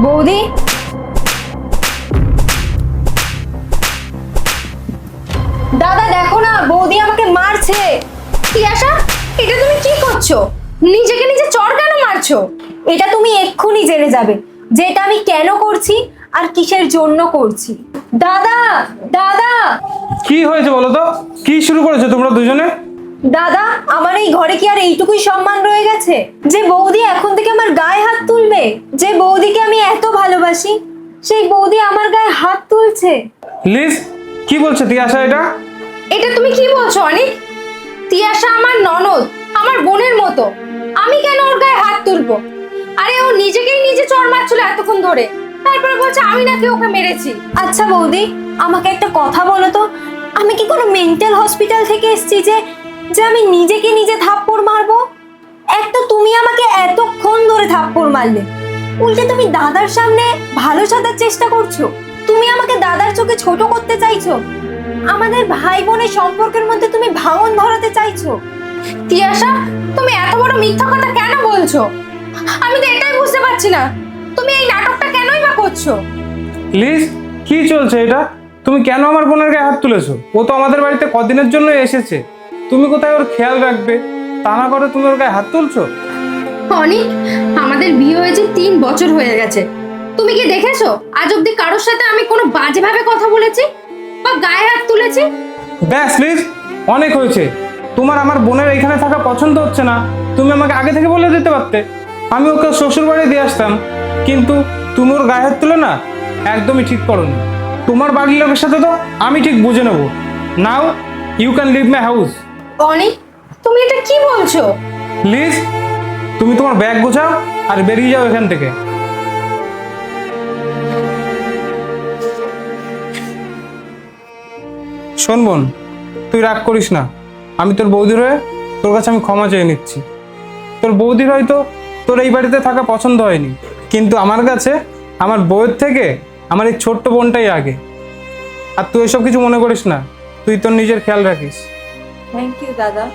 বৌদি, দাদা দেখো না, বৌদি আমাকে মারছে। তিয়াশা, এটা তুমি কি করছো? নিজেকে নিজে চড় কেন মারছো? এটা তুমি এক্ষুনি জেনে যাবে যে এটা আমি কেন করছি আর কিসের জন্য করছি। দাদা, দাদা, কি হয়েছে বলো তো? কি শুরু করেছো তোমরা দুজনে? দাদা, আমার এই ঘরে কি আর এইটুকুই সম্মান রয়ে গেছে যে বৌদি এখন থেকে আমার গায়ে হাত তুলবে? যে বৌদিকে আমি এত ভালোবাসি সেই বৌদি আমার গায়ে হাত তুলছে। লিজ, কি বলছে তিয়াশা এটা? এটা তুমি কি বলছো অনিক? তিয়াশা আমার ননদ, আমার বোনের মতো। আমি কেন ওর গায়ে হাত তুলবো? আরে ও নিজেকেই নিজে চড় মারছিল এতক্ষণ ধরে, তারপরে বলছে আমি নাকি ওকে মেরেছি। আচ্ছা বৌদি, আমাকে একটা কথা বলো তো, আমি কি কোনো মেন্টাল হসপিটাল থেকে এসেছি যে যে আমি নিজেকে নিজে থাপ্পড় মারবো? একটা তুমি আমাকে এতক্ষণ ধরে থাপ্পড় মারলে, উল্টে তুমি দাদার সামনে ভালো সাজার চেষ্টা করছো। তুমি আমাকে দাদার চোখে ছোট করতে চাইছো। আমাদের ভাই বোনের সম্পর্কের মধ্যে তুমি ভাঙন ধরাতে চাইছো। তিয়াশা, তুমি এত বড় মিথ্যা কথা কেন বলছো? আমি তো এটাই বুঝতে পারছি না, তুমি এই নাটকটা কেনই বা করছো? লিজ, কি চলছে এটা? তুমি কেন আমার বোনের গায়ে হাত তুলেছো? ও তো আমাদের বাড়িতে কদিনের জন্য এসেছে। তুমি কোথায় ওর খেয়াল রাখবে তা না করে তুমি ওর গায়ে হাত তুলছো? অনিক, আমাদের বিয়ে হয়েছে 3 বছর হয়ে গেছে। তুমি কি দেখেছো আজ অব্দি কারোর সাথে আমি কোনো বাজেভাবে কথা বলেছি বা গায়ে হাত তুলেছি? ব্যাস লিজ, অনেক হয়েছে। তোমার আমার বোনের এখানে থাকা পছন্দ হচ্ছে না, তুমি আমাকে আগে থেকে বলে দিতে পারতে। আমি ওকে শ্বশুর বাড়ি দিয়ে আসতাম। কিন্তু তুমি ওর গায়ে হাত তুলে না, একদমই ঠিক করোনি। তোমার বাড়ির লোকের সাথে তো আমি ঠিক বুঝে নেবো। Now you can leave my house. Anik, তুমি এটা কি বলছো? লিজ, তুমি তোমার ব্যাগ গোছাও আর বেরিয়ে যাও এখান থেকে। শোন বোন, তুই রাগ করিস না। আমি তোর বৌদির হয়ে তোর কাছে আমি ক্ষমা চেয়ে নিচ্ছি। তোর বৌদির হয়তো তোর এই বাড়িতে থাকা পছন্দ হয়নি, কিন্তু আমার কাছে আমার বউয়ের থেকে আমার এই ছোট্ট বোনটাই আগে। আর তুই এসব কিছু মনে করিস না, তুই তোর নিজের খেয়াল রাখিস। থ্যাংক ইউ দাদা।